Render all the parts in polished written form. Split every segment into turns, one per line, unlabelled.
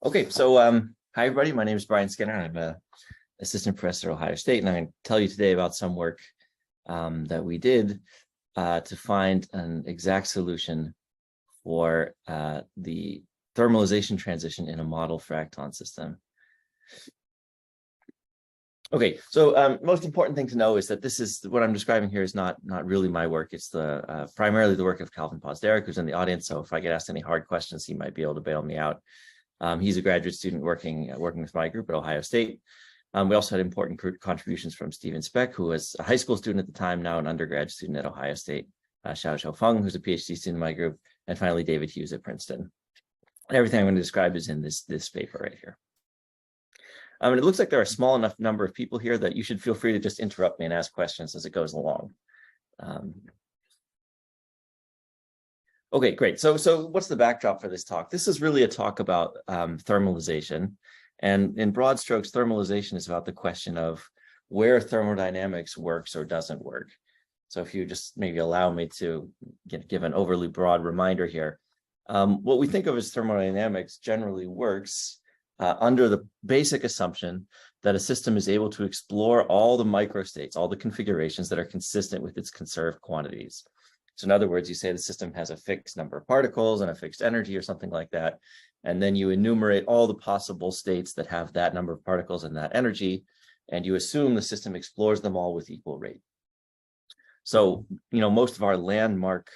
Okay, so hi everybody. My name is Brian Skinner. I'm an assistant professor at Ohio State, and I'm going to tell you today about some work that we did to find an exact solution for the thermalization transition in a model fracton system. Okay, so most important thing to know is that this is what I'm describing here is not really my work. It's the primarily the work of Calvin Pozderac, who's in the audience. So if I get asked any hard questions, he might be able to bail me out. He's a graduate student working with my group at Ohio State. We also had important contributions from Speck, who was a high school student at the time, now an undergrad student at Ohio State. Xiaozhou Feng, who's a PhD student in my group, and finally David Huse at Princeton. And everything I'm going to describe is in this paper right here. And it looks like there are a small enough number of people here that you should feel free to just interrupt me and ask questions as it goes along. Okay, great. So what's the backdrop for this talk? This is really a talk about thermalization. And in broad strokes, thermalization is about the question of where thermodynamics works or doesn't work. So if you just maybe allow me to give an overly broad reminder here, what we think of as thermodynamics generally works under the basic assumption that a system is able to explore all the microstates, all the configurations that are consistent with its conserved quantities. So in other words, you say the system has a fixed number of particles and a fixed energy or something like that. And then you enumerate all the possible states that have that number of particles and that energy, and you assume the system explores them all with equal rate. So, most of our landmark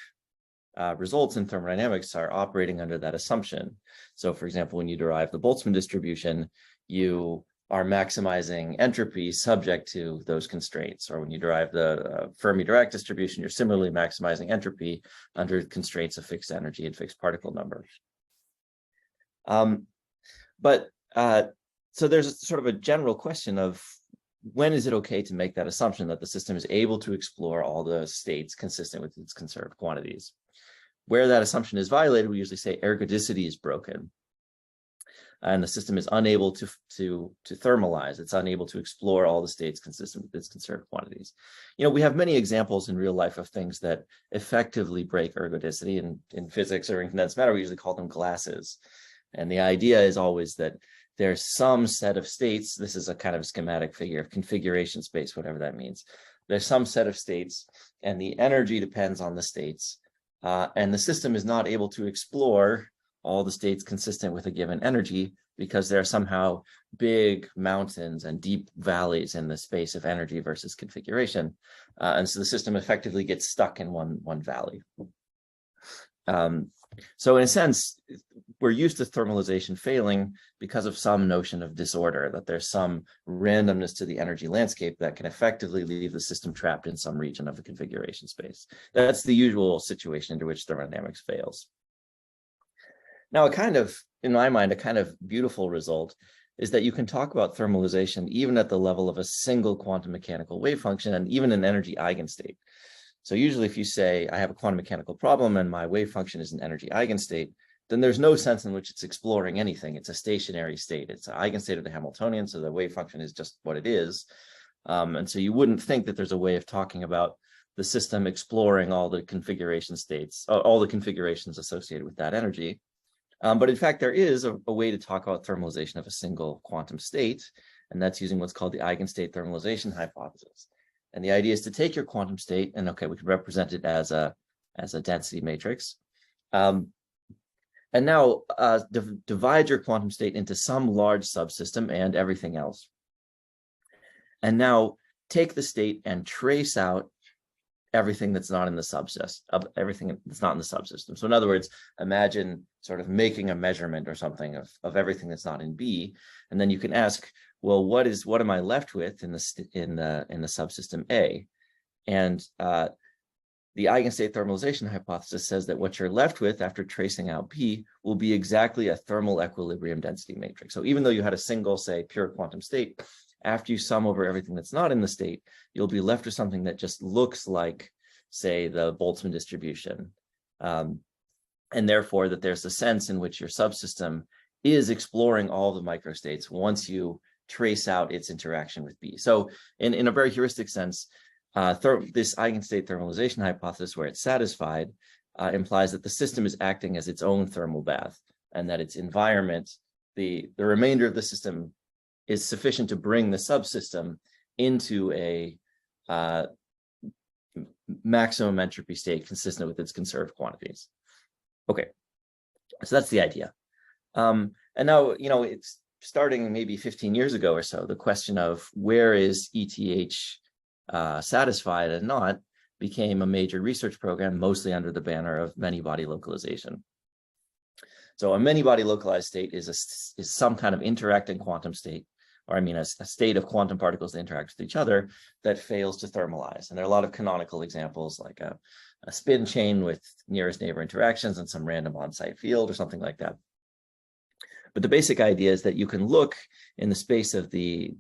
results in thermodynamics are operating under that assumption. So for example, when you derive the Boltzmann distribution, you are maximizing entropy subject to those constraints. Or when you derive the Fermi-Dirac distribution, you're similarly maximizing entropy under constraints of fixed energy and fixed particle number. So there's sort of a general question of when is it okay to make that assumption that the system is able to explore all the states consistent with its conserved quantities? Where that assumption is violated, we usually say ergodicity is broken. And the system is unable to thermalize. It's unable to explore all the states consistent with its conserved quantities. We have many examples in real life of things that effectively break ergodicity. And in physics or in condensed matter, we usually call them glasses. And the idea is always that there's some set of states. This is a kind of schematic figure of configuration space, whatever that means. There's some set of states, and the energy depends on the states. And the system is not able to explore all the states consistent with a given energy because there are somehow big mountains and deep valleys in the space of energy versus configuration. And so the system effectively gets stuck in one valley. So in a sense, we're used to thermalization failing because of some notion of disorder, that there's some randomness to the energy landscape that can effectively leave the system trapped in some region of the configuration space. That's the usual situation into which thermodynamics fails. Now, in my mind, a kind of beautiful result is that you can talk about thermalization even at the level of a single quantum mechanical wave function and even an energy eigenstate. So usually if you say, I have a quantum mechanical problem and my wave function is an energy eigenstate, then there's no sense in which it's exploring anything. It's a stationary state. It's an eigenstate of the Hamiltonian, so the wave function is just what it is. And so you wouldn't think that there's a way of talking about the system exploring all the configuration states, all the configurations associated with that energy. But in fact, there is a way to talk about thermalization of a single quantum state, and that's using what's called the eigenstate thermalization hypothesis. And the idea is to take your quantum state, and we can represent it as a density matrix. And now divide your quantum state into some large subsystem and everything else. And now take the state and trace out everything that's not in the subsystem, everything that's not in the subsystem. So in other words, imagine sort of making a measurement or something of everything that's not in B, and then you can ask, well, what am I left with in the subsystem A? And the eigenstate thermalization hypothesis says that what you're left with after tracing out B will be exactly a thermal equilibrium density matrix. So even though you had a single, say, pure quantum state, after you sum over everything that's not in the state, you'll be left with something that just looks like, say, the Boltzmann distribution. And therefore, that there's a sense in which your subsystem is exploring all the microstates once you trace out its interaction with B. So in a very heuristic sense, this eigenstate thermalization hypothesis, where it's satisfied, implies that the system is acting as its own thermal bath, and that its environment, the remainder of the system is sufficient to bring the subsystem into a maximum entropy state consistent with its conserved quantities. Okay, so that's the idea. And now, it's starting maybe 15 years ago or so, the question of where is ETH satisfied and not became a major research program, mostly under the banner of many-body localization. So a many-body localized state is some kind of interacting quantum state, or a state of quantum particles that interact with each other that fails to thermalize. And there are a lot of canonical examples, like a spin chain with nearest neighbor interactions and some random on-site field or something like that. But the basic idea is that you can look in the space of the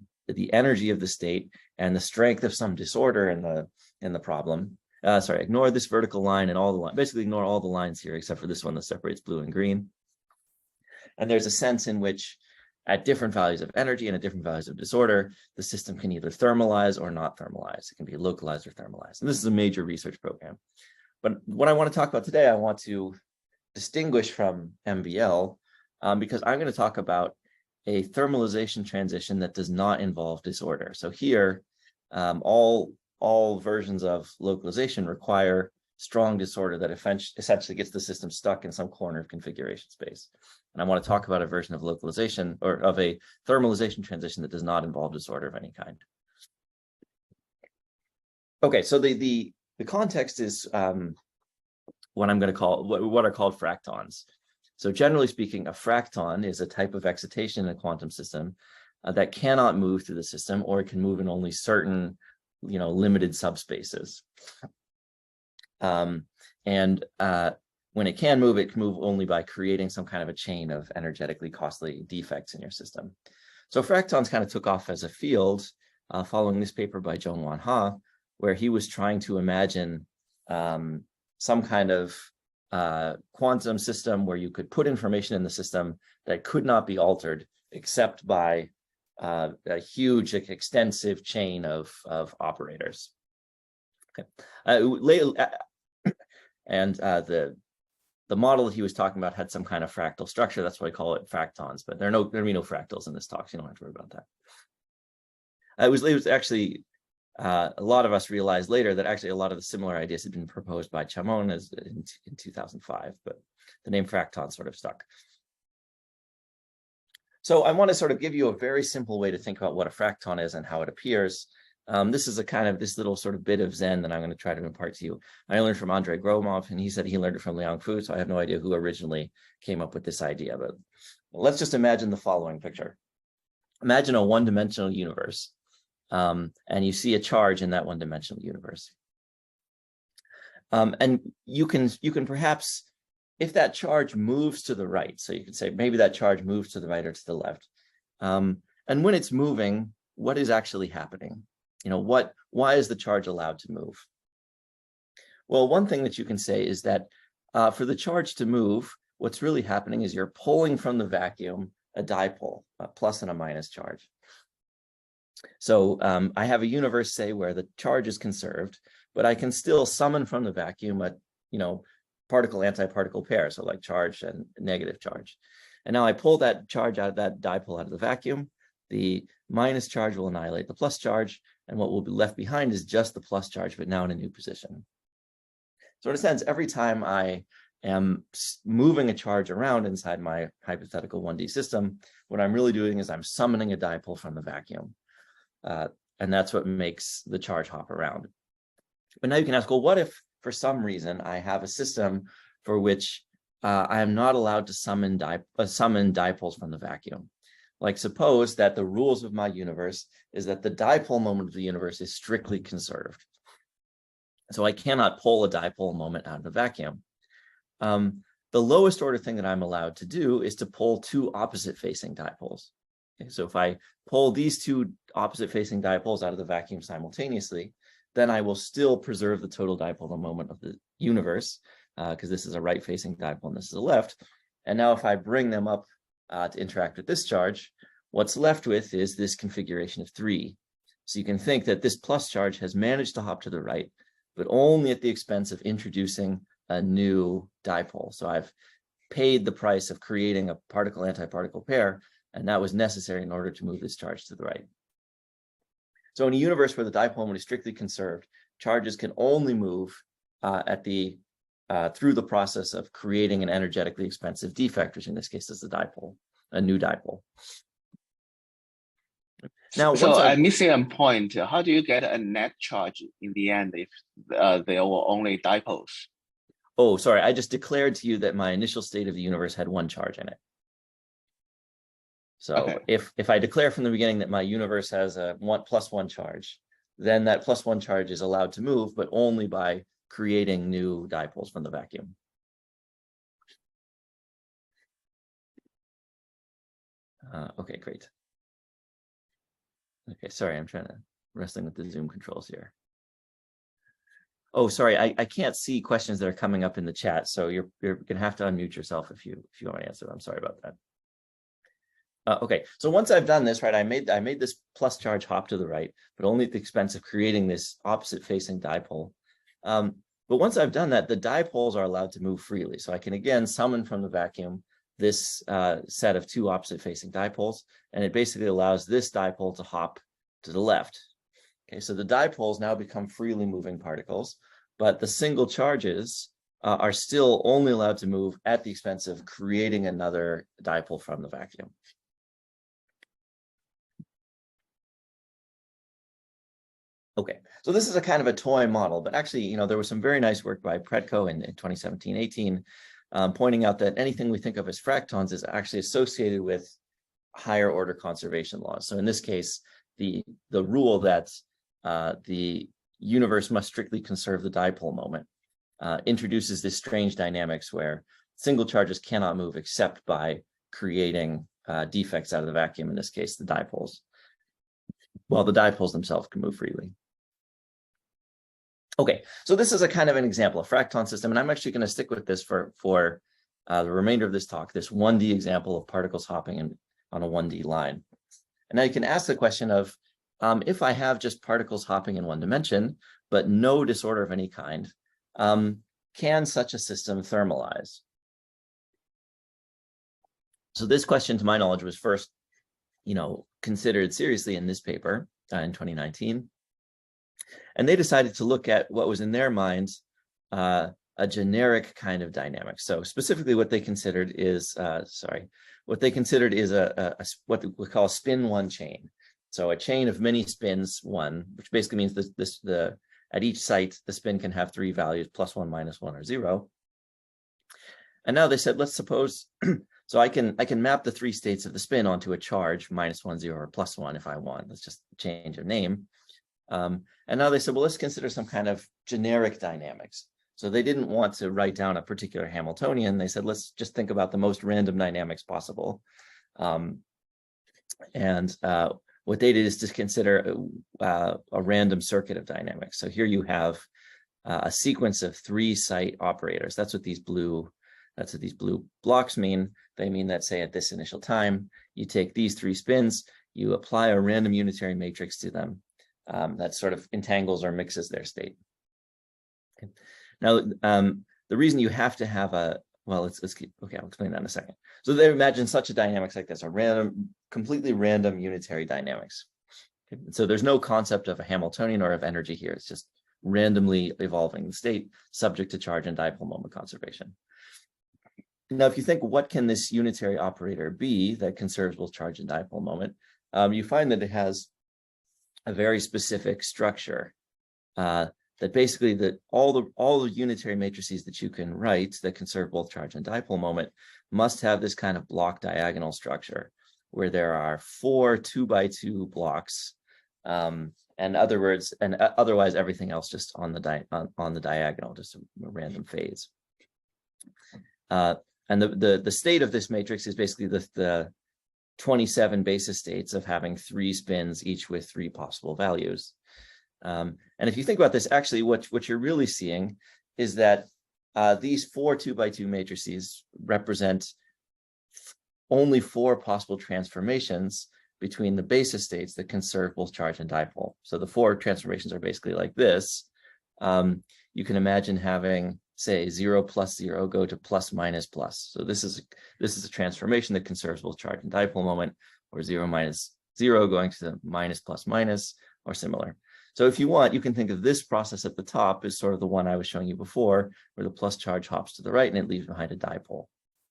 energy of the state and the strength of some disorder in the problem. Ignore this vertical line and all the lines. Basically, ignore all the lines here except for this one that separates blue and green. And there's a sense in which, at different values of energy and at different values of disorder, the system can either thermalize or not thermalize. It can be localized or thermalized. And this is a major research program. But what I want to talk about today, I want to distinguish from MBL because I'm going to talk about a thermalization transition that does not involve disorder. So here, all versions of localization require strong disorder that essentially gets the system stuck in some corner of configuration space. And I want to talk about a version of localization or of a thermalization transition that does not involve disorder of any kind. Okay, so the context is what I'm going to call what are called fractons. So generally speaking, a fracton is a type of excitation in a quantum system that cannot move through the system, or it can move in only certain, limited subspaces. When it can move only by creating some kind of a chain of energetically costly defects in your system. So fractons kind of took off as a field following this paper by Zhongwan Ha, where he was trying to imagine some kind of quantum system where you could put information in the system that could not be altered except by a huge, extensive chain of operators. Okay. And the model that he was talking about had some kind of fractal structure. That's why I call it fractons, but there'll be no fractals in this talk, so you don't have to worry about that. It was actually, a lot of us realized later that actually a lot of the similar ideas had been proposed by Chamon in 2005, but the name fracton sort of stuck. So I want to sort of give you a very simple way to think about what a fracton is and how it appears. This is this little sort of bit of Zen that I'm going to try to impart to you. I learned from Andrei Gromov, and he said he learned it from Liang Fu, so I have no idea who originally came up with this idea, but let's just imagine the following picture. Imagine a one-dimensional universe, and you see a charge in that one-dimensional universe. And you can perhaps, if that charge moves to the right, so you could say maybe that charge moves to the right or to the left, and when it's moving, what is actually happening? Why is the charge allowed to move? Well, one thing that you can say is that for the charge to move, what's really happening is you're pulling from the vacuum a dipole, a plus and a minus charge. So I have a universe, say, where the charge is conserved, but I can still summon from the vacuum a, particle-antiparticle pair, so like charge and negative charge. And now I pull that charge out of that dipole out of the vacuum. The minus charge will annihilate the plus charge, and what will be left behind is just the plus charge, but now in a new position. So in a sense, every time I am moving a charge around inside my hypothetical 1D system, what I'm really doing is I'm summoning a dipole from the vacuum. And that's what makes the charge hop around. But now you can ask, well, what if for some reason I have a system for which I am not allowed to summon dipoles from the vacuum? Like, suppose that the rules of my universe is that the dipole moment of the universe is strictly conserved. So I cannot pull a dipole moment out of the vacuum. The lowest order thing that I'm allowed to do is to pull two opposite facing dipoles. Okay, so if I pull these two opposite facing dipoles out of the vacuum simultaneously, then I will still preserve the total dipole moment of the universe, because this is a right facing dipole and this is a left. And now if I bring them up to interact with this charge, what's left with is this configuration of 3. So you can think that this plus charge has managed to hop to the right, but only at the expense of introducing a new dipole. So I've paid the price of creating a particle-antiparticle pair, and that was necessary in order to move this charge to the right. So in a universe where the dipole moment is strictly conserved, charges can only move through the process of creating an energetically expensive defect, which in this case is the dipole, a new dipole. Now,
so I'm missing a point. How do you get a net charge in the end if there were only dipoles?
Oh, sorry. I just declared to you that my initial state of the universe had one charge in it. So okay. if I declare from the beginning that my universe has a +1 charge, then that +1 charge is allowed to move, but only by creating new dipoles from the vacuum. Okay, great. Okay, sorry, I'm wrestling with the Zoom controls here. Oh, sorry, I can't see questions that are coming up in the chat, so you're gonna have to unmute yourself if you want to answer. I'm sorry about that. Okay, so once I've done this, right, I made this plus charge hop to the right, but only at the expense of creating this opposite-facing dipole. But once I've done that, the dipoles are allowed to move freely. So I can again summon from the vacuum this set of two opposite-facing dipoles, and it basically allows this dipole to hop to the left. Okay, so the dipoles now become freely moving particles, but the single charges are still only allowed to move at the expense of creating another dipole from the vacuum. Okay, so this is a kind of a toy model, but actually, you know, there was some very nice work by Pretko in 2017-18, pointing out that anything we think of as fractons is actually associated with higher order conservation laws. So in this case, the rule that the universe must strictly conserve the dipole moment introduces this strange dynamics where single charges cannot move except by creating defects out of the vacuum, in this case, the dipoles, while the dipoles themselves can move freely. Okay, so this is a kind of an example, a fracton system, and I'm actually going to stick with this for the remainder of this talk, this 1D example of particles hopping on a 1D line. And now you can ask the question of, if I have just particles hopping in one dimension, but no disorder of any kind, can such a system thermalize? So this question, to my knowledge, was first, you know, considered seriously in this paper in 2019. And they decided to look at what was in their minds a generic kind of dynamic. So specifically what they considered is, what we call a spin one chain. So a chain of many spins one, which basically means at each site, the spin can have three values, +1, -1, or 0. And now they said, let's suppose, so I can map the three states of the spin onto a charge, -1, 0, or +1 if I want. That's just a change of name. And now they said, well, let's consider some kind of generic dynamics. So they didn't want to write down a particular Hamiltonian. They said, let's just think about the most random dynamics possible. What they did is to consider a random circuit of dynamics. So here you have a sequence of 3 site operators. That's what these blue blocks mean. They mean that, say, at this initial time, you take these 3 spins, you apply a random unitary matrix to them that sort of entangles or mixes their state. Okay. Now, the reason you have to have I'll explain that in a second. So they imagine such a dynamics like this, completely random unitary dynamics. Okay. So there's no concept of a Hamiltonian or of energy here. It's just randomly evolving the state subject to charge and dipole moment conservation. Now, if you think, what can this unitary operator be that conserves both charge and dipole moment, you find that it has a very specific structure that basically all the unitary matrices that you can write that conserve both charge and dipole moment must have this kind of block diagonal structure where there are 4 2x2 blocks, and otherwise everything else just on the diagonal, just a random phase. And the state of this matrix is basically the 27 basis states of having 3 spins, each with 3 possible values. And if you think about this, actually, what you're really seeing is that these 4 2x2 matrices represent only 4 possible transformations between the basis states that conserve both charge and dipole. So the 4 transformations are basically like this. You can imagine having, say 0 plus 0 go to plus minus plus. So this is a transformation that conserves both charge and dipole moment, or 0 minus 0 going to the minus plus minus, or similar. So if you want, you can think of this process at the top as sort of the one I was showing you before, where the plus charge hops to the right and it leaves behind a dipole.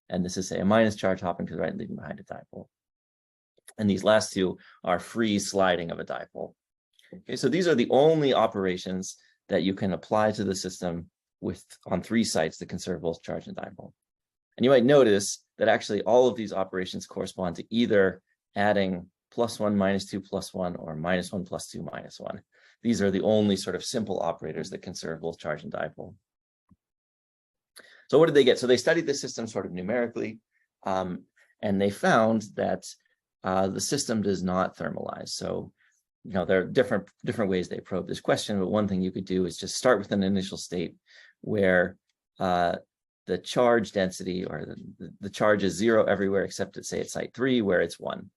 And this is, say, a minus charge hopping to the right and leaving behind a dipole. And these last two are free sliding of a dipole. Okay, so these are the only operations that you can apply to the system on 3 sites that conserve both charge and dipole. And you might notice that actually all of these operations correspond to either adding +1 minus 2 plus 1 or -1 plus 2 minus 1. These are the only sort of simple operators that conserve both charge and dipole. So what did they get? So they studied the system sort of numerically, and they found that the system does not thermalize. So, there are different ways they probe this question, but one thing you could do is just start with an initial state where the charge density, or the charge is 0 everywhere except at, say, at site 3, where it's 1.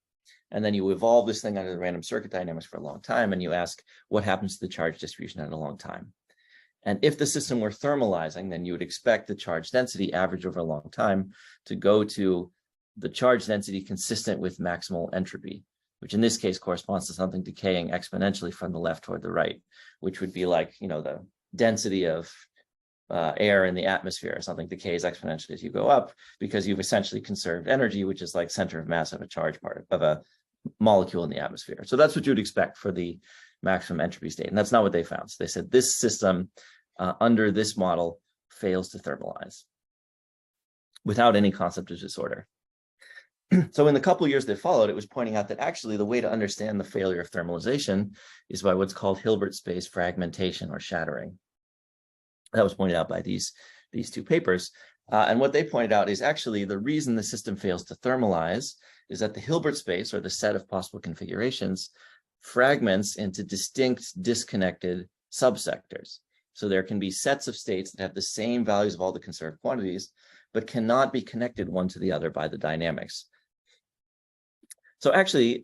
And then you evolve this thing under the random circuit dynamics for a long time, and you ask what happens to the charge distribution at a long time. And if the system were thermalizing, then you would expect the charge density average over a long time to go to the charge density consistent with maximal entropy, which in this case corresponds to something decaying exponentially from the left toward the right, which would be like, the density of air in the atmosphere or something decays exponentially as you go up, because you've essentially conserved energy, which is like center of mass of a charge part of a molecule in the atmosphere. So that's what you would expect for the maximum entropy state. And that's not what they found. So they said this system under this model fails to thermalize without any concept of disorder. So in the couple of years that followed, it was pointing out that actually the way to understand the failure of thermalization is by what's called Hilbert space fragmentation, or shattering. That was pointed out by these 2 papers. And what they pointed out is actually the reason the system fails to thermalize is that the Hilbert space, or the set of possible configurations, fragments into distinct disconnected subsectors. So there can be sets of states that have the same values of all the conserved quantities, but cannot be connected one to the other by the dynamics. So actually,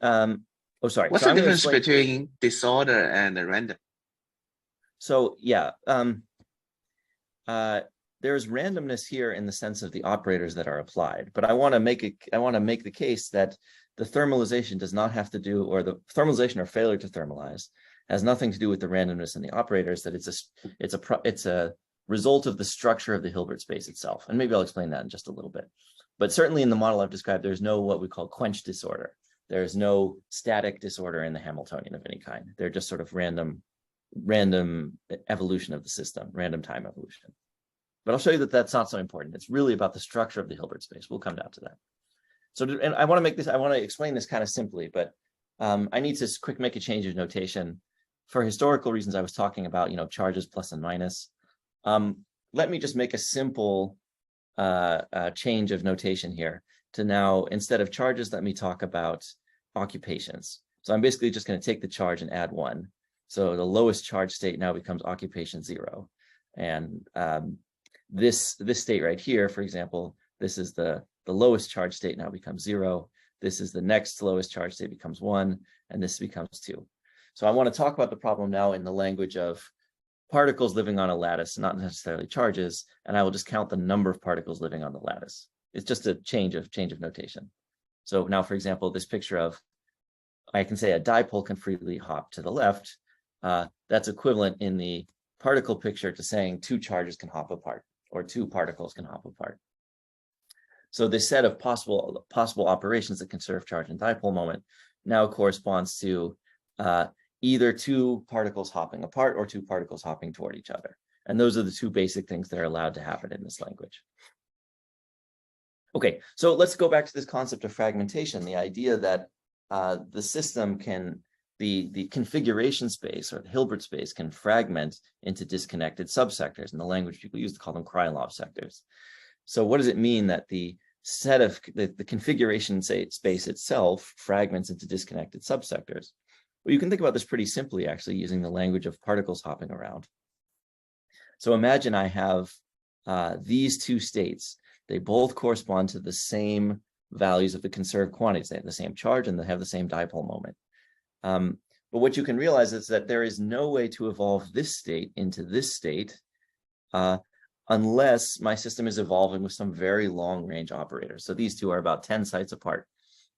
what's
the difference between disorder and random?
So yeah, there's randomness here in the sense of the operators that are applied, but I want to make the case that the thermalization does not have to do, or the thermalization or failure to thermalize has nothing to do with the randomness in the operators, that it's a result of the structure of the Hilbert space itself. And maybe I'll explain that in just a little bit. But certainly in the model I've described, there's no what we call quench disorder. There's no static disorder in the Hamiltonian of any kind. They're just sort of random evolution of the system, random time evolution. But I'll show you that that's not so important. It's really about the structure of the Hilbert space. We'll come down to that. So, and I want to explain this kind of simply, but I need to make a change of notation. For historical reasons, I was talking about, charges plus and minus. Let me just make a simple change of notation here to now, instead of charges, let me talk about occupations. So I'm basically just going to take the charge and add 1. So the lowest charge state now becomes occupation 0. And this state right here, for example, this is the lowest charge state now becomes 0. This is the next lowest charge state becomes 1, and this becomes 2. So I want to talk about the problem now in the language of particles living on a lattice, not necessarily charges, and I will just count the number of particles living on the lattice. It's just a change of notation. So now, for example, this picture of, I can say a dipole can freely hop to the left. That's equivalent in the particle picture to saying 2 charges can hop apart, or 2 particles can hop apart. So this set of possible operations that conserve charge and dipole moment now corresponds to either 2 particles hopping apart or 2 particles hopping toward each other. And those are the 2 basic things that are allowed to happen in this language. Okay, so let's go back to this concept of fragmentation, the idea that the system can, the configuration space, or the Hilbert space, can fragment into disconnected subsectors. In the language people use to call them Krylov sectors. So what does it mean that the set of the configuration space itself fragments into disconnected subsectors? Well, you can think about this pretty simply, actually, using the language of particles hopping around. So imagine I have these 2 states. They both correspond to the same values of the conserved quantities. They have the same charge and they have the same dipole moment. But what you can realize is that there is no way to evolve this state into this state unless my system is evolving with some very long range operators. So these two are about 10 sites apart.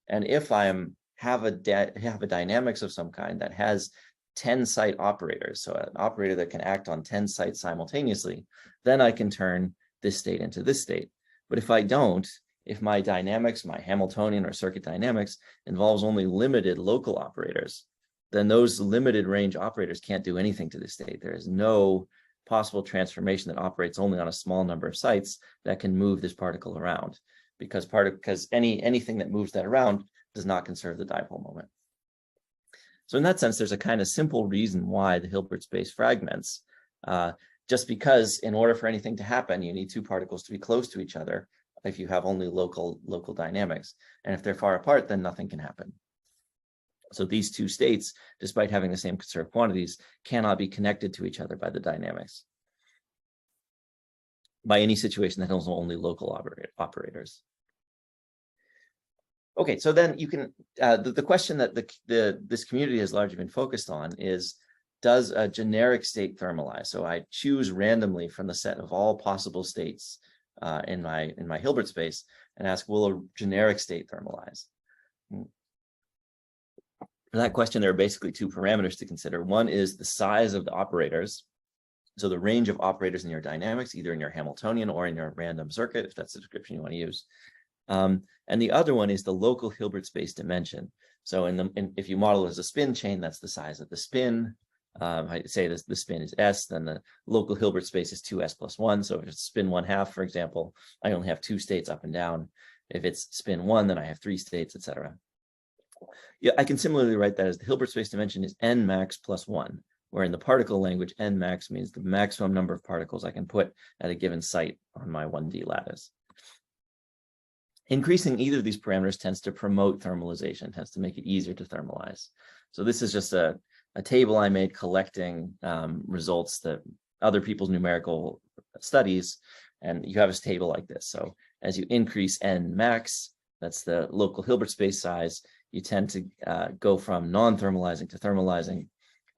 And if I have a dynamics of some kind that has 10 site operators, so an operator that can act on 10 sites simultaneously, then I can turn this state into this state. But if I don't, if my dynamics, my Hamiltonian or circuit dynamics involves only limited local operators, then those limited range operators can't do anything to this state. There is no possible transformation that operates only on a small number of sites that can move this particle around, because anything that moves that around does not conserve the dipole moment. So in that sense, there's a kind of simple reason why the Hilbert space fragments, just because in order for anything to happen, you need two particles to be close to each other if you have only local dynamics. And if they're far apart, then nothing can happen. So these two states, despite having the same conserved quantities, cannot be connected to each other by the dynamics, by any situation that has only local operators. Okay, so then you can, the question that this community has largely been focused on is, does a generic state thermalize? So I choose randomly from the set of all possible states in my Hilbert space and ask, will a generic state thermalize? For that question, there are basically two parameters to consider. One is the size of the operators. So the range of operators in your dynamics, either in your Hamiltonian or in your random circuit, if that's the description you want to use. And the other one is the local Hilbert space dimension. So if you model it as a spin chain, that's the size of the spin. I say this, the spin is S, then the local Hilbert space is 2S plus 1. So if it's spin 1/2, for example, I only have 2 states up and down. If it's spin 1, then I have 3 states, etc. Yeah, I can similarly write that as the Hilbert space dimension is n max plus 1, where in the particle language, n max means the maximum number of particles I can put at a given site on my 1D lattice. Increasing either of these parameters tends to promote thermalization, tends to make it easier to thermalize. So this is just a table I made collecting results that other people's numerical studies, and you have a table like this. So as you increase n max, that's the local Hilbert space size, you tend to go from non-thermalizing to thermalizing.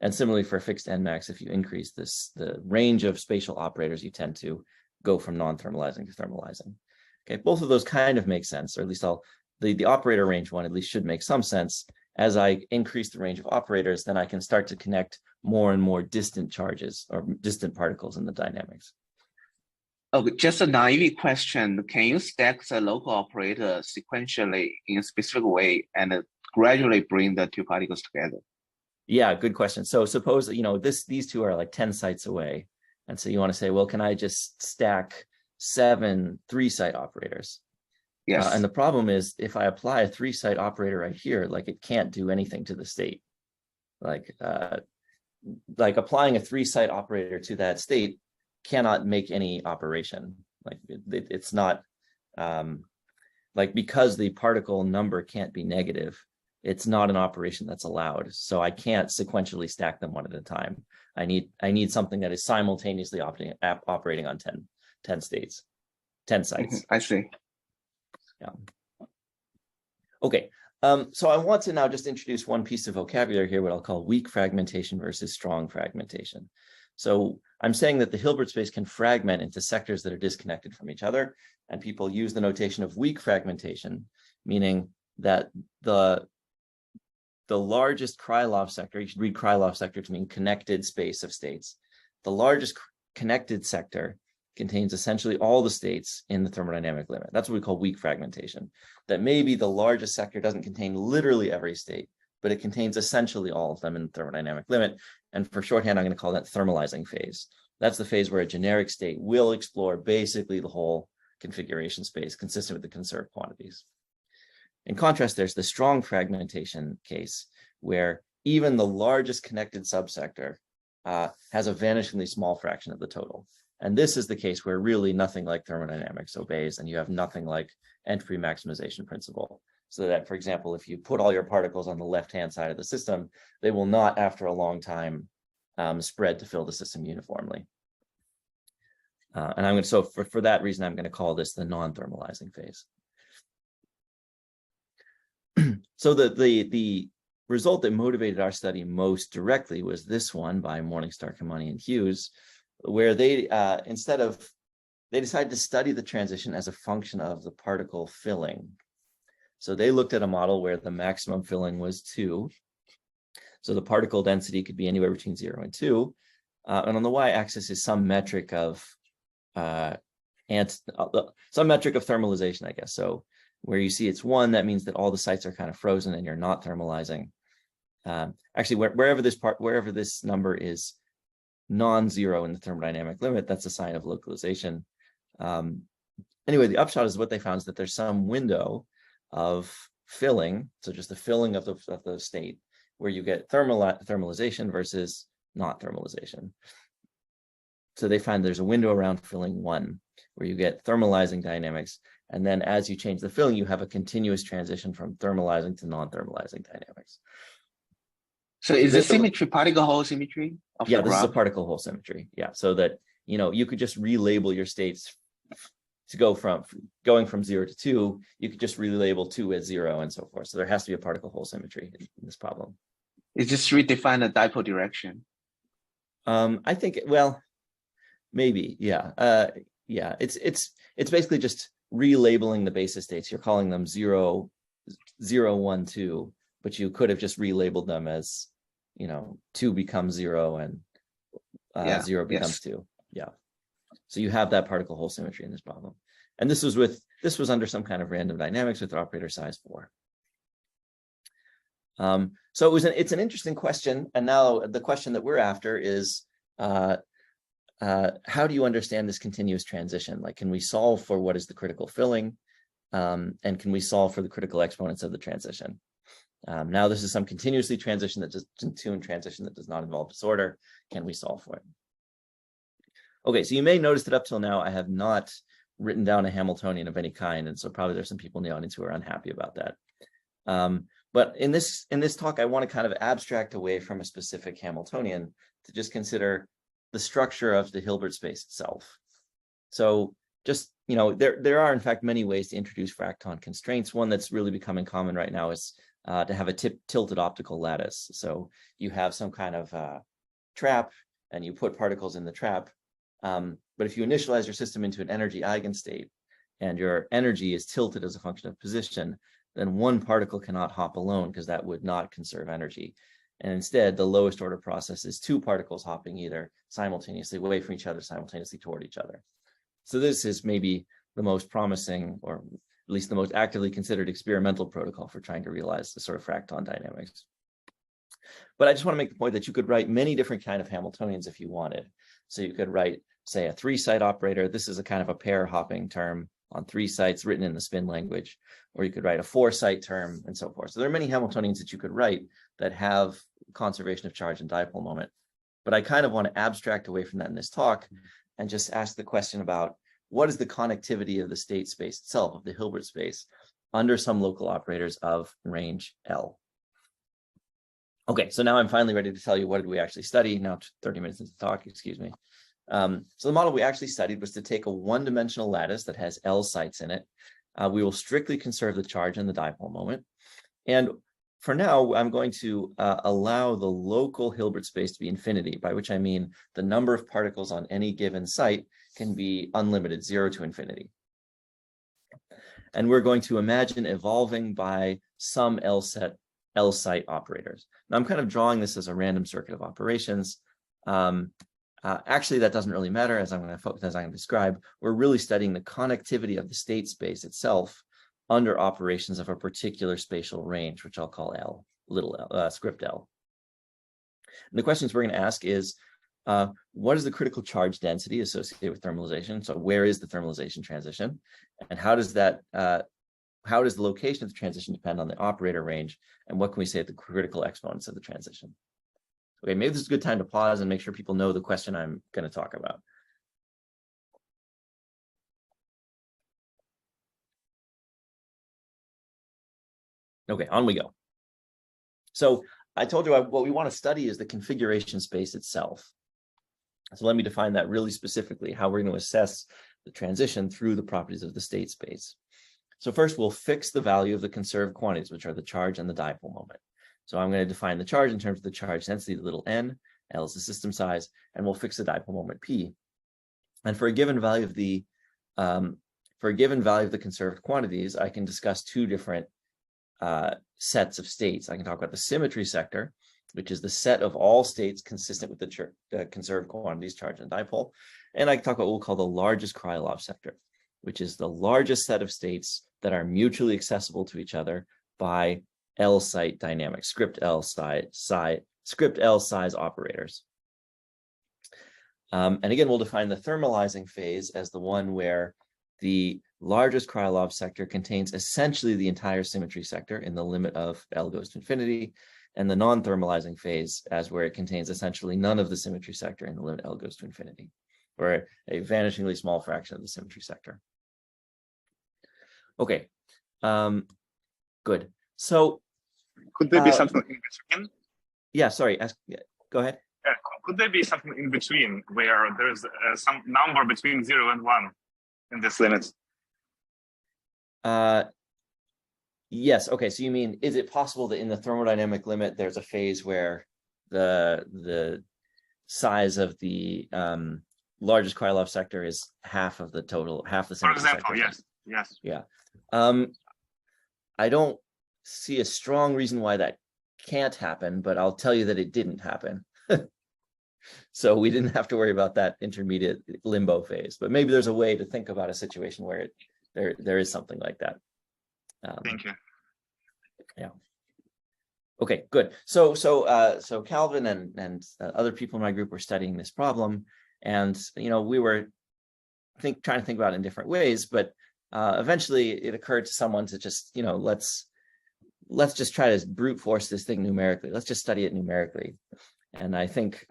And similarly for fixed n max, if you increase the range of spatial operators, you tend to go from non-thermalizing to thermalizing. Okay, both of those kind of make sense, or at least the operator range one at least should make some sense. As I increase the range of operators, then I can start to connect more and more distant charges or distant particles in the dynamics.
Okay, just a naive question. Can you stack the local operator sequentially in a specific way and gradually bring the two particles together?
Yeah, good question. So suppose that, these two are like 10 sites away. And so you want to say, well, can I just stack 7 3-site operators?
Yes.
And the problem is, if I apply a 3-site operator right here, like it can't do anything to the state. Like applying a 3-site operator to that state cannot make any operation. Like it's not because the particle number can't be negative, it's not an operation that's allowed. So I can't sequentially stack them one at a time. I need something that is simultaneously operating on 10 states, 10 sites.
I see.
Yeah. Okay. So I want to now just introduce one piece of vocabulary here, what I'll call weak fragmentation versus strong fragmentation. So I'm saying that the Hilbert space can fragment into sectors that are disconnected from each other, and people use the notation of weak fragmentation, meaning that the largest Krylov sector, you should read Krylov sector to mean connected space of states. The largest connected sector contains essentially all the states in the thermodynamic limit. That's what we call weak fragmentation. That maybe the largest sector doesn't contain literally every state, but it contains essentially all of them in the thermodynamic limit. And for shorthand, I'm going to call that thermalizing phase. That's the phase where a generic state will explore basically the whole configuration space consistent with the conserved quantities. In contrast, there's the strong fragmentation case where even the largest connected subsector has a vanishingly small fraction of the total. And this is the case where really nothing like thermodynamics obeys, and you have nothing like entropy maximization principle. So that, for example, if you put all your particles on the left-hand side of the system, they will not, after a long time, spread to fill the system uniformly. And so for that reason, I'm going to call this the non-thermalizing phase. So the result that motivated our study most directly was this one by Morningstar, Kamani, and Huse, where they, instead of they decided to study the transition as a function of the particle filling. So they looked at a model where the maximum filling was 2. So the particle density could be anywhere between 0 and 2. And on the y-axis is some metric of thermalization, I guess. So where you see it's 1, that means that all the sites are kind of frozen and you're not thermalizing. Actually, wherever this number is non-zero in the thermodynamic limit, that's a sign of localization. Anyway, the upshot is what they found is that there's some window of filling, so just the filling of the state, where you get thermalization versus not thermalization. So they find there's a window around filling 1 where you get thermalizing dynamics, and then as you change the filling, you have a continuous transition from thermalizing to non-thermalizing dynamics.
So is the symmetry particle hole symmetry of the graph?
This is a particle hole symmetry. Yeah, so that you could just relabel your states to going from 0 to 2. You could just relabel 2 as 0 and so forth. So there has to be a particle hole symmetry in this problem.
It's just redefine the dipole direction.
I think, well, maybe, yeah. It's basically just relabeling the basis states. You're calling them 0, 1, 2, but you could have just relabeled them as, 2 becomes 0 and 0 becomes 2. Yeah. So you have that particle hole symmetry in this problem. And this was under some kind of random dynamics with operator size 4. So it's an interesting question. And now the question that we're after is, how do you understand this continuous transition? Like, can we solve for what is the critical filling? And can we solve for the critical exponents of the transition? Now this is some continuously transition that does tune transition that does not involve disorder. Can we solve for it? Okay, so you may notice that up till now I have not written down a Hamiltonian of any kind, and so probably there's some people in the audience who are unhappy about that. But in this talk, I want to kind of abstract away from a specific Hamiltonian to just consider the structure of the Hilbert space itself. So just, there are in fact many ways to introduce fracton constraints. One that's really becoming common right now is to have a tilted optical lattice. So you have some kind of trap and you put particles in the trap. But if you initialize your system into an energy eigenstate and your energy is tilted as a function of position, then one particle cannot hop alone because that would not conserve energy. And instead, the lowest order process is 2 particles hopping either simultaneously away from each other, simultaneously toward each other. So this is maybe the most promising, or at least the most actively considered experimental protocol for trying to realize the sort of fracton dynamics. But I just want to make the point that you could write many different kind of Hamiltonians if you wanted. So you could write, say, a 3-site operator. This is a kind of a pair hopping term on 3 sites written in the spin language, or you could write a 4-site term and so forth. So there are many Hamiltonians that you could write that have conservation of charge and dipole moment. But I kind of want to abstract away from that in this talk and just ask the question about what is the connectivity of the state space itself, of the Hilbert space, under some local operators of range L. Okay, so now I'm finally ready to tell you what did we actually study. Now 30 minutes into the talk, excuse me. So the model we actually studied was to take a 1-dimensional lattice that has L sites in it. We will strictly conserve the charge and the dipole moment. And for now, I'm going to allow the local Hilbert space to be infinity, by which I mean the number of particles on any given site can be unlimited, 0 to infinity. And we're going to imagine evolving by some L site operators. Now I'm kind of drawing this as a random circuit of operations. Actually, that doesn't really matter, as I'm going to describe. We're really studying the connectivity of the state space itself under operations of a particular spatial range, which I'll call L, script L. And the questions we're going to ask is, what is the critical charge density associated with thermalization? So where is the thermalization transition? And how does the location of the transition depend on the operator range? And what can we say at the critical exponents of the transition? Okay, maybe this is a good time to pause and make sure people know the question I'm going to talk about. Okay, on we go. So I told you what we want to study is the configuration space itself. So let me define that really specifically, how we're going to assess the transition through the properties of the state space. So first, we'll fix the value of the conserved quantities, which are the charge and the dipole moment. So I'm going to define the charge in terms of the charge density, the little n, L is the system size, and we'll fix the dipole moment P. And for a given value of the for a given value of the conserved quantities, I can discuss two different sets of states. I can talk about the symmetry sector, which is the set of all states consistent with the conserved quantities, charge and dipole. And I can talk about what we'll call the largest Krylov sector, which is the largest set of states that are mutually accessible to each other by L-site dynamics, script L size operators. And again, we'll define the thermalizing phase as the one where the largest Krylov sector contains essentially the entire symmetry sector in the limit of L goes to infinity, and the non-thermalizing phase as where it contains essentially none of the symmetry sector in the limit L goes to infinity, or a vanishingly small fraction of the symmetry sector. Okay, good. So
could there be something in between?
Yeah, sorry, go ahead.
Could there be something in between where there's some number between 0 and 1 in this limit?
Yes. Okay. So you mean, is it possible that in the thermodynamic limit, there's a phase where the size of the largest Krylov sector is half of the total, half the symmetry sector?
For example, yes.
Yeah. I don't see a strong reason why that can't happen, but I'll tell you that it didn't happen. So we didn't have to worry about that intermediate limbo phase, but maybe there's a way to think about a situation where there is something like that.
Thank you.
Yeah. Okay, good. So Calvin and other people in my group were studying this problem, and we were trying to think about it in different ways, but eventually it occurred to someone to just let's just try to brute force this thing numerically. Let's just study it numerically. And I think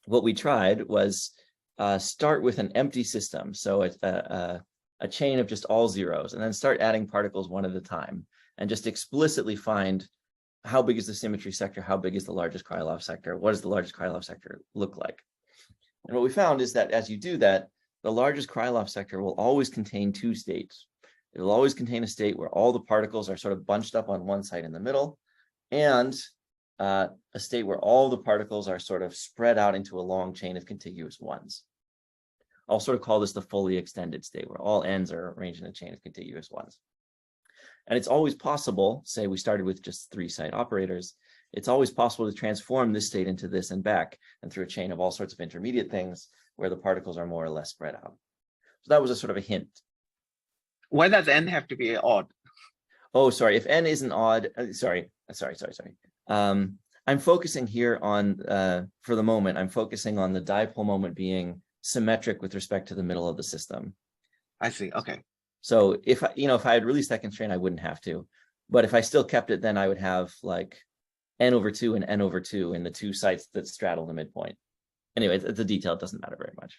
what we tried was start with an empty system, so it's a chain of just all zeros, and then start adding particles one at a time, and just explicitly find how big is the symmetry sector, how big is the largest Krylov sector, what does the largest Krylov sector look like? And what we found is that as you do that, the largest Krylov sector will always contain two states. It will always contain a state where all the particles are sort of bunched up on one side in the middle, and a state where all the particles are sort of spread out into a long chain of contiguous ones. I'll sort of call this the fully extended state, where all ends are arranged in a chain of contiguous ones. And it's always possible, say we started with just 3 site operators, it's always possible to transform this state into this and back, and through a chain of all sorts of intermediate things where the particles are more or less spread out. So that was a sort of a hint.
Why does n have to be odd?
Oh, sorry, if n isn't odd, sorry. I'm focusing here on, for the moment, I'm focusing on the dipole moment being symmetric with respect to the middle of the system.
I see, okay.
So if I had released that constraint, I wouldn't have to. But if I still kept it, then I would have like n/2 and n/2 in the 2 sites that straddle the midpoint. Anyway, it's a detail, it doesn't matter very much.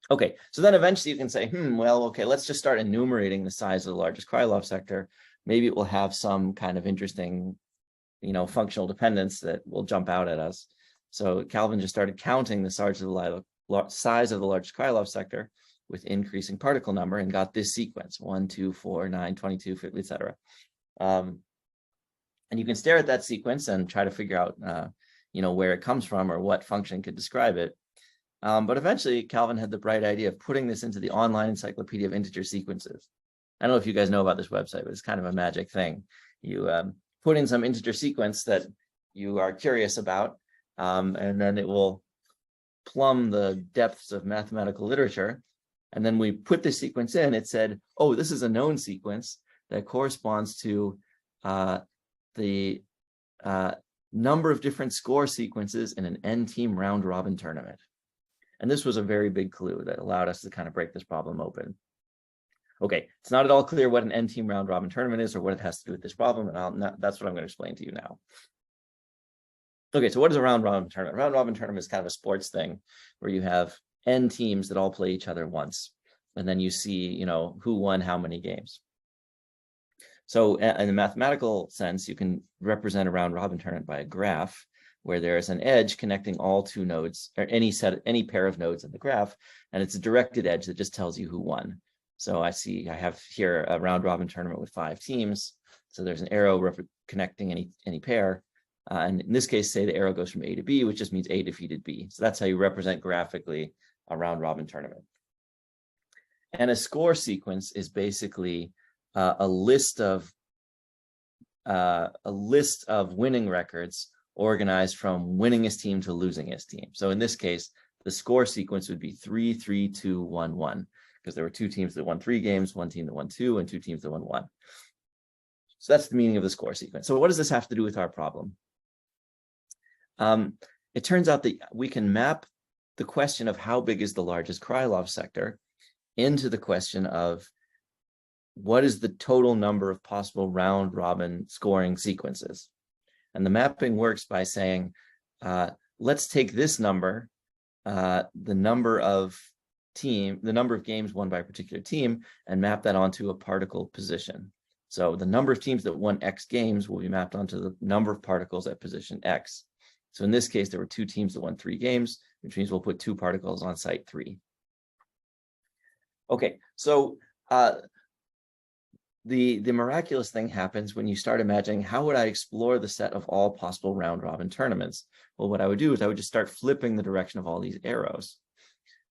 Okay, so then eventually you can say, well, okay, let's just start enumerating the size of the largest Krylov sector. Maybe it will have some kind of interesting, functional dependence that will jump out at us. So Calvin just started counting the size of the largest Krylov sector with increasing particle number and got this sequence, 1, 2, 4, 9, 22, 50, etc. And you can stare at that sequence and try to figure out, where it comes from or what function could describe it. But eventually, Calvin had the bright idea of putting this into the online encyclopedia of integer sequences. I don't know if you guys know about this website, but it's kind of a magic thing. You put in some integer sequence that you are curious about, and then it will plumb the depths of mathematical literature. And then we put this sequence in, it said, oh, this is a known sequence that corresponds to the number of different score sequences in an n-team round-robin tournament. And this was a very big clue that allowed us to kind of break this problem open. Okay, it's not at all clear what an n-team round-robin tournament is or what it has to do with this problem, and that's what I'm going to explain to you now. Okay, so what is a round-robin tournament? Round-robin tournament is kind of a sports thing where you have n teams that all play each other once, and then you see, who won how many games. So in a mathematical sense, you can represent a round-robin tournament by a graph where there is an edge connecting all 2 nodes, or any pair of nodes in the graph, and it's a directed edge that just tells you who won. So I have here a round-robin tournament with 5 teams. So there's an arrow connecting any pair. And in this case, say the arrow goes from A to B, which just means A defeated B. So that's how you represent graphically a round-robin tournament. And a score sequence is basically a list of winning records organized from winningest team to losingest team. So in this case, the score sequence would be 3, 3, 2, 1, 1, because there were 2 teams that won 3 games, 1 team that won 2, and 2 teams that won 1. So that's the meaning of the score sequence. So what does this have to do with our problem? It turns out that we can map the question of how big is the largest Krylov sector into the question of what is the total number of possible round robin scoring sequences. And the mapping works by saying, let's take this number, the number of games won by a particular team, and map that onto a particle position. So the number of teams that won X games will be mapped onto the number of particles at position X. So in this case, there were 2 teams that won 3 games, which means we'll put 2 particles on site 3. Okay, so the miraculous thing happens when you start imagining, how would I explore the set of all possible round robin tournaments? Well, what I would do is I would just start flipping the direction of all these arrows.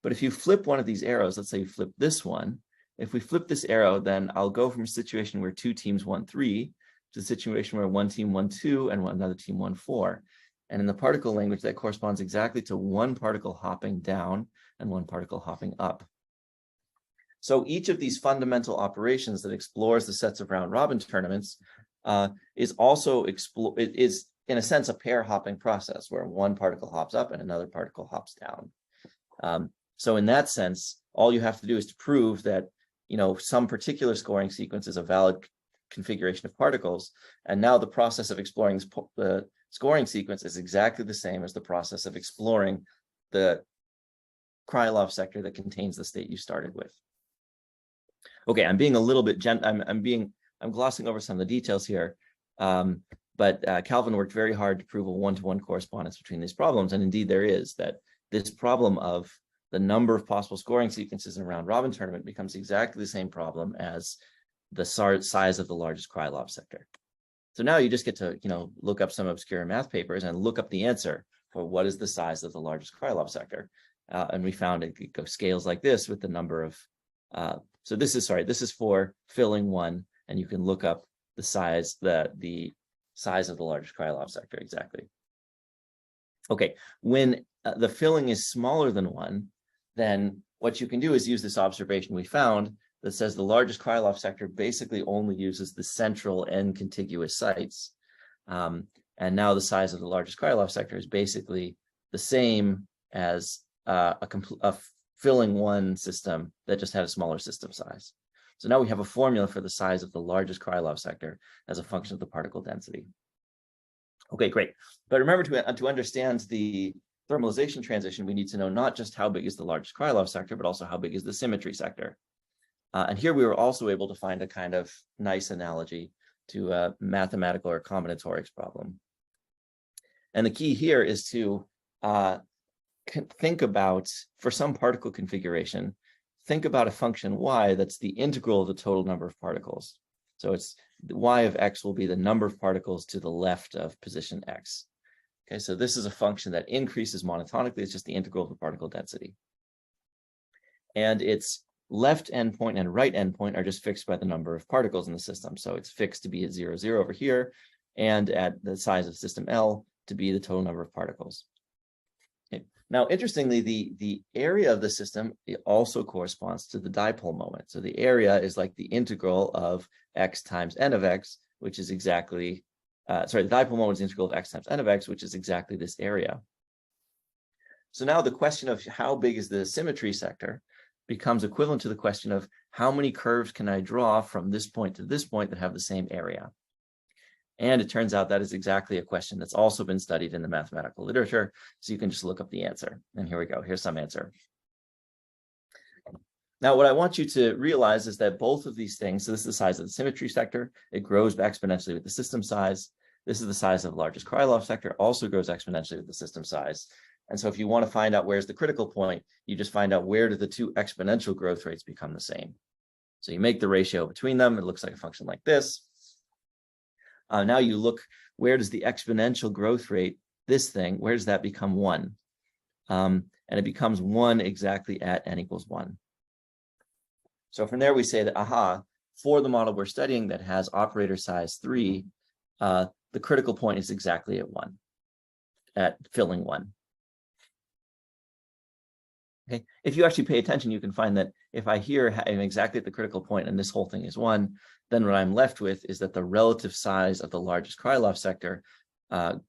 But if you flip one of these arrows, let's say you flip this one, if we flip this arrow, then I'll go from a situation where 2 teams won 3 to a situation where 1 team won 2 and another team won 4. And in the particle language, that corresponds exactly to 1 particle hopping down and 1 particle hopping up. So each of these fundamental operations that explores the sets of round robin tournaments is also is in a sense a pair hopping process where 1 particle hops up and another particle hops down. So in that sense, all you have to do is to prove that some particular scoring sequence is a valid configuration of particles, and now the process of exploring the scoring sequence is exactly the same as the process of exploring the Krylov sector that contains the state you started with. Okay, I'm being a little bit I'm glossing over some of the details here, but Calvin worked very hard to prove a one-to-one correspondence between these problems, and indeed there is. That this problem of the number of possible scoring sequences in a round robin tournament becomes exactly the same problem as the size of the largest Krylov sector. So now you just get to look up some obscure math papers and look up the answer for what is the size of the largest Krylov sector, and we found it scales like this with the number of so this is for filling 1, and you can look up the size the size of the largest Krylov sector exactly. Okay, when the filling is smaller than 1, then what you can do is use this observation we found that says the largest Krylov sector basically only uses the central and contiguous sites. And now the size of the largest Krylov sector is basically the same as a filling 1 system that just had a smaller system size. So now we have a formula for the size of the largest Krylov sector as a function of the particle density. Okay, great. But remember, to understand the thermalization transition, we need to know not just how big is the largest Krylov sector, but also how big is the symmetry sector. And here we were also able to find a kind of nice analogy to a mathematical or combinatorics problem. And the key here is to think about, for some particle configuration, think about a function y that's the integral of the total number of particles. So it's y of x will be the number of particles to the left of position x. Okay, so this is a function that increases monotonically. It's just the integral of the particle density. And its left endpoint and right endpoint are just fixed by the number of particles in the system. So it's fixed to be at 0, 0 over here, and at the size of system L to be the total number of particles. Okay. Now, interestingly, the area of the system, it also corresponds to the dipole moment. So the area is like the integral of x times n of x, which is exactly, the dipole moment is the integral of x times n of x, which is exactly this area. So now the question of how big is the symmetry sector becomes equivalent to the question of how many curves can I draw from this point to this point that have the same area. And it turns out that is exactly a question that's also been studied in the mathematical literature. So you can just look up the answer. And here we go. Here's some answer. Now, what I want you to realize is that both of these things, so this is the size of the symmetry sector, it grows exponentially with the system size. This is the size of the largest Krylov sector, also grows exponentially with the system size. And so if you want to find out where's the critical point, you just find out where do the 2 exponential growth rates become the same. So you make the ratio between them. It looks like a function like this. Now you look, where does the exponential growth rate, this thing, where does that become 1? And it becomes 1 exactly at n equals 1. So from there, we say that, aha, for the model we're studying that has operator size 3, the critical point is exactly at 1, at filling 1. Okay. If you actually pay attention, you can find that if I here am exactly at the critical point and this whole thing is 1, then what I'm left with is that the relative size of the largest Krylov sector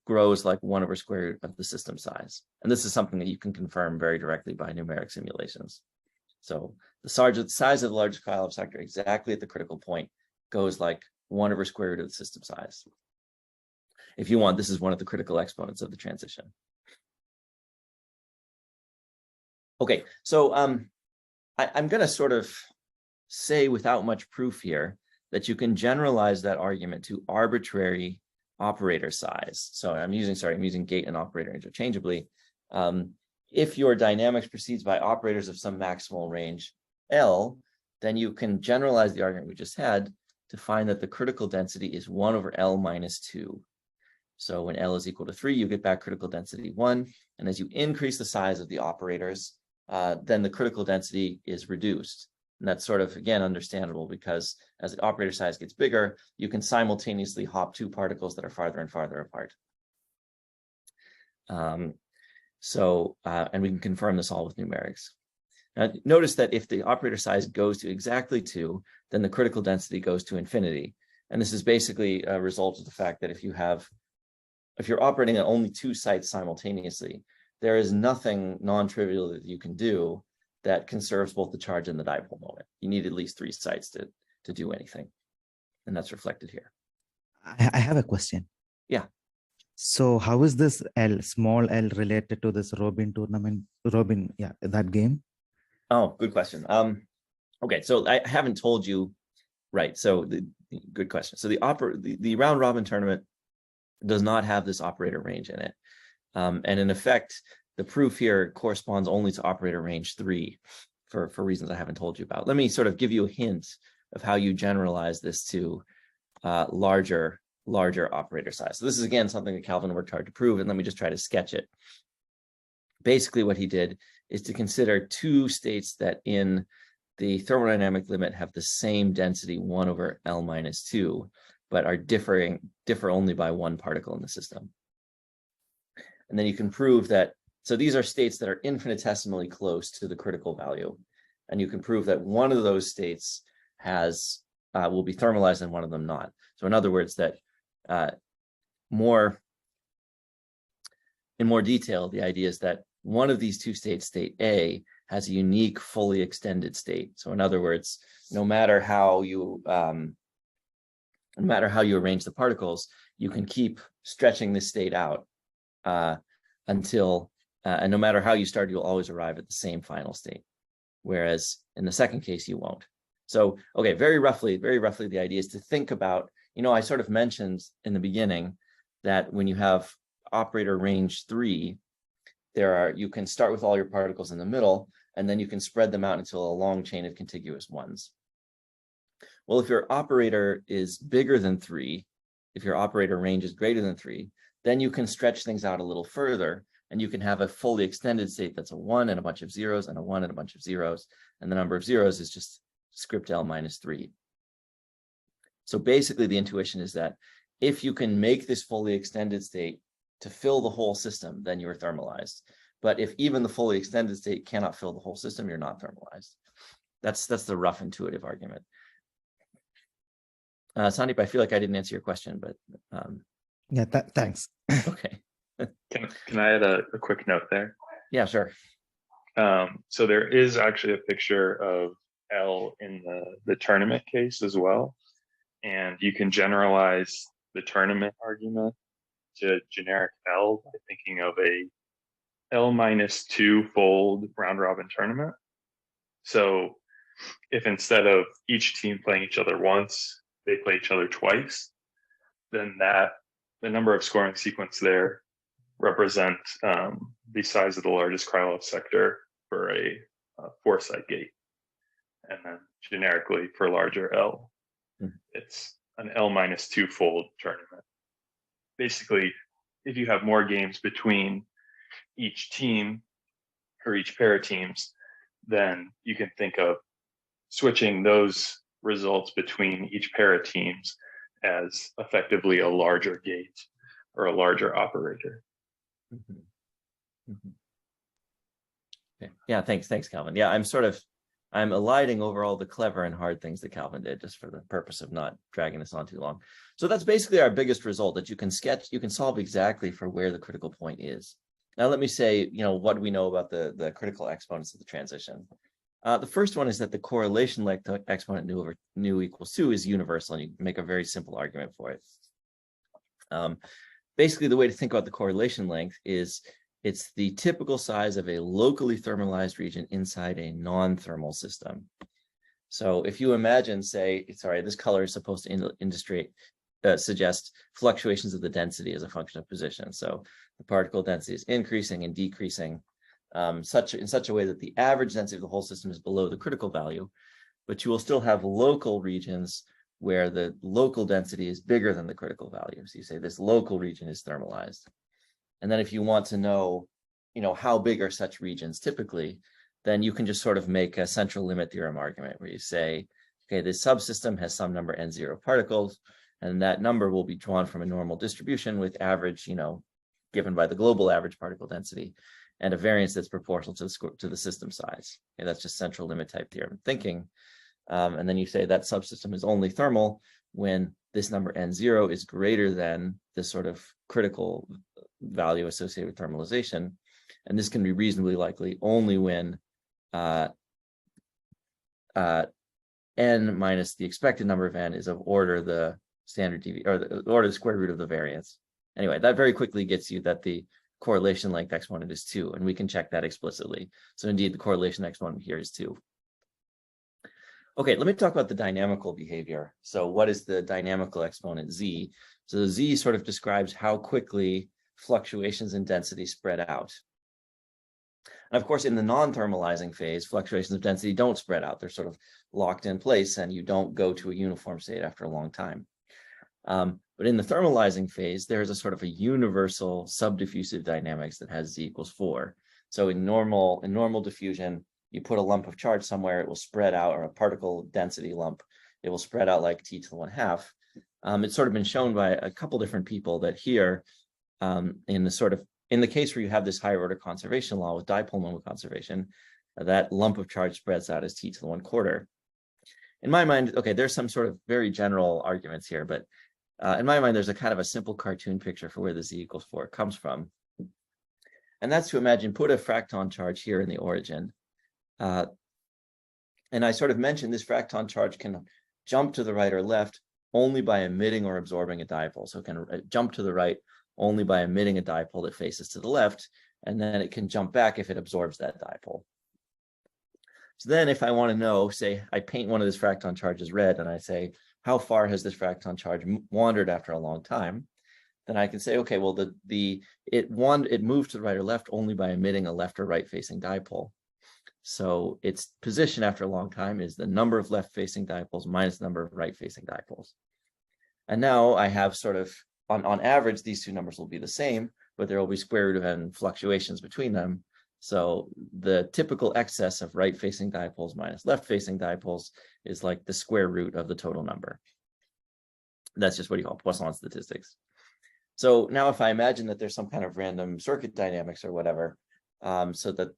grows like 1 over square root of the system size. And this is something that you can confirm very directly by numeric simulations. So the size of the largest Krylov sector exactly at the critical point goes like 1 over square root of the system size. If you want, this is one of the critical exponents of the transition. Okay, so I'm going to sort of say without much proof here that you can generalize that argument to arbitrary operator size. So I'm using gate and operator interchangeably. If your dynamics proceeds by operators of some maximal range L, then you can generalize the argument we just had to find that the critical density is 1 over L minus 2. So when L is equal to 3, you get back critical density 1. And as you increase the size of the operators, then the critical density is reduced. And that's sort of, again, understandable because as the operator size gets bigger, you can simultaneously hop 2 particles that are farther and farther apart. And we can confirm this all with numerics. Now, notice that if the operator size goes to exactly 2, then the critical density goes to infinity. And this is basically a result of the fact that if you're operating at only 2 sites simultaneously, there is nothing non-trivial that you can do that conserves both the charge and the dipole moment. You need at least 3 sites to do anything. And that's reflected here.
I have a question.
Yeah.
So how is this small L related to this Robin tournament? That game?
Oh, good question. Okay, so I haven't told you, right? So good question. So the round robin tournament does not have this operator range in it, and in effect, the proof here corresponds only to operator range 3, for reasons I haven't told you about. Let me sort of give you a hint of how you generalize this to larger operator size. So this is again something that Calvin worked hard to prove, and let me just try to sketch it. Basically, what he did is to consider 2 states that in the thermodynamic limit have the same density 1 over L minus 2, but are differ only by 1 particle in the system. And then you can prove that, so these are states that are infinitesimally close to the critical value. And you can prove that one of those states will be thermalized and one of them not. So in other words, that in more detail, the idea is that one of these 2 states, state A, has a unique fully extended state. So in other words, no matter how you arrange the particles, you can keep stretching this state out until, and no matter how you start, you'll always arrive at the same final state. Whereas in the second case, you won't. So, okay, very roughly, the idea is to think about, I sort of mentioned in the beginning that when you have operator range 3, you can start with all your particles in the middle, and then you can spread them out until a long chain of contiguous ones. Well, if your operator is bigger than 3, if your operator range is greater than 3, then you can stretch things out a little further, and you can have a fully extended state that's a 1 and a bunch of zeros and a 1 and a bunch of zeros, and the number of zeros is just script L minus 3. So basically the intuition is that if you can make this fully extended state to fill the whole system, then you're thermalized. But if even the fully extended state cannot fill the whole system, you're not thermalized. That's the rough intuitive argument. Sandeep, I feel like I didn't answer your question, but
yeah, thanks.
Okay.
Can I add a quick note there?
Yeah, sure.
So there is actually a picture of L in the tournament case as well. And you can generalize the tournament argument to generic L by thinking of a L minus 2-fold round robin tournament. So if instead of each team playing each other once, they play each other twice, then the number of scoring sequence there represent the size of the largest Krylov sector for a 4-site gate. And then generically for larger L, it's an L minus 2-fold tournament. Basically, if you have more games between each team or each pair of teams, then you can think of switching those results between each pair of teams as effectively a larger gate or a larger operator.
Okay. Yeah, thanks, Calvin. Yeah, I'm eliding over all the clever and hard things that Calvin did just for the purpose of not dragging this on too long. So that's basically our biggest result, that you can solve exactly for where the critical point is. Now let me say, what do we know about the critical exponents of the transition? The first one is that the correlation length exponent nu over nu equals 2 is universal, and you can make a very simple argument for it. Basically, the way to think about the correlation length is it's the typical size of a locally thermalized region inside a non-thermal system. So if you imagine, this color is supposed to suggest fluctuations of the density as a function of position. So the particle density is increasing and decreasing in such a way that the average density of the whole system is below the critical value, but you will still have local regions where the local density is bigger than the critical value. So you say this local region is thermalized. And then if you want to know, how big are such regions typically, then you can just sort of make a central limit theorem argument where you say, okay, this subsystem has some number n0 particles, and that number will be drawn from a normal distribution with average, given by the global average particle density, and a variance that's proportional to the system size. Okay, that's just central limit type theorem thinking. And then you say that subsystem is only thermal when this number n0 is greater than this sort of critical value associated with thermalization. And this can be reasonably likely only when n minus the expected number of n is of order the standard deviation, or the order the square root of the variance. Anyway, that very quickly gets you that the correlation length exponent is 2, and we can check that explicitly. So indeed, the correlation exponent here is 2. Okay, let me talk about the dynamical behavior. So what is the dynamical exponent z? So the z sort of describes how quickly fluctuations in density spread out. And of course, in the non-thermalizing phase, fluctuations of density don't spread out. They're sort of locked in place, and you don't go to a uniform state after a long time. But in the thermalizing phase, there's a sort of a universal subdiffusive dynamics that has z equals 4. So in normal diffusion, you put a lump of charge somewhere, it will spread out, or a particle density lump, it will spread out like t to the 1/2. It's sort of been shown by a couple different people that here, in the case where you have this higher order conservation law with dipole moment conservation, that lump of charge spreads out as t to the 1/4. In my mind, okay, there's some sort of very general arguments here, but in my mind, there's a kind of a simple cartoon picture for where the z equals 4 comes from. And that's to imagine, put a fracton charge here in the origin. And I sort of mentioned this fracton charge can jump to the right or left only by emitting or absorbing a dipole. So it can jump to the right only by emitting a dipole that faces to the left, and then it can jump back if it absorbs that dipole. So then if I want to know, say I paint one of these fracton charges red and I say, how far has this fracton charge wandered after a long time? Then I can say, okay, well, it moved to the right or left only by emitting a left or right facing dipole. So its position after a long time is the number of left facing dipoles minus the number of right facing dipoles. And now I have sort of, on average, these two numbers will be the same, but there will be square root of n fluctuations between them. So the typical excess of right facing dipoles minus left facing dipoles is like the square root of the total number. That's just what you call Poisson statistics. So now if I imagine that there's some kind of random circuit dynamics or whatever, so that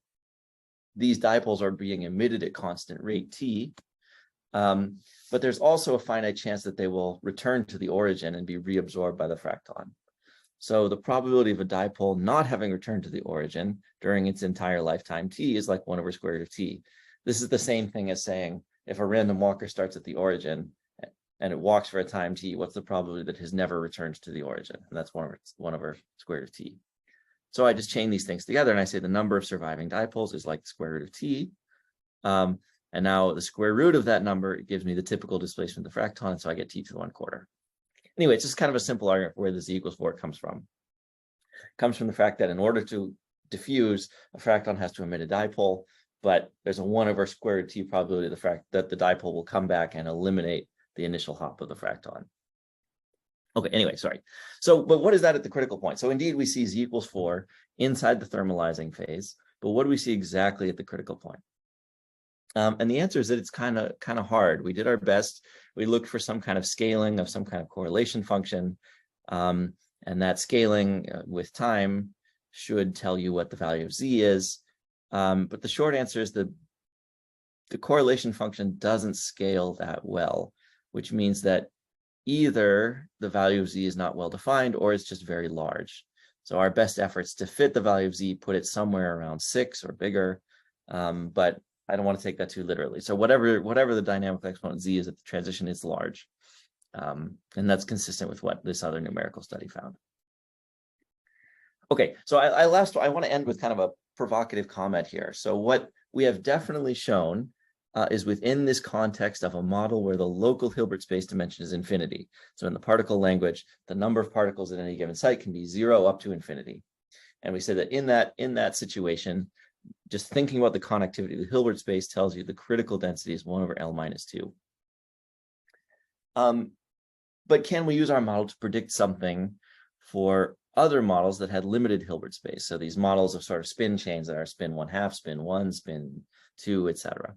these dipoles are being emitted at constant rate t, but there's also a finite chance that they will return to the origin and be reabsorbed by the fracton. So the probability of a dipole not having returned to the origin during its entire lifetime t is like 1 over square root of t. This is the same thing as saying, if a random walker starts at the origin and it walks for a time t, what's the probability that it has never returned to the origin? And that's 1 over square root of t. So I just chain these things together and I say the number of surviving dipoles is like the square root of t. And now the square root of that number gives me the typical displacement of the fracton, so I get t to the 1/4. Anyway, it's just kind of a simple argument for where the z equals 4 comes from. It comes from the fact that in order to diffuse, a fracton has to emit a dipole, but there's a 1 over square root of t probability of the fact that the dipole will come back and eliminate the initial hop of the fracton. Okay, anyway, sorry. So, but what is that at the critical point? So indeed, we see z equals 4 inside the thermalizing phase, but what do we see exactly at the critical point? And the answer is that it's kind of hard. We did our best. We looked for some kind of scaling of some kind of correlation function. And that scaling with time should tell you what the value of z is. But the short answer is the correlation function doesn't scale that well, which means that either the value of z is not well defined or it's just very large. So our best efforts to fit the value of z, put it somewhere around 6 or bigger, but I don't want to take that too literally. So whatever the dynamical exponent z is at the transition is large. And that's consistent with what this other numerical study found. Okay, so I want to end with kind of a provocative comment here. So what we have definitely shown is within this context of a model where the local Hilbert space dimension is infinity. So in the particle language, the number of particles at any given site can be 0 up to infinity. And we say that in that situation, just thinking about the connectivity of the Hilbert space tells you the critical density is 1 over L minus 2. But can we use our model to predict something for other models that had limited Hilbert space? So these models of sort of spin chains that are spin 1/2, spin 1, spin 2, etc.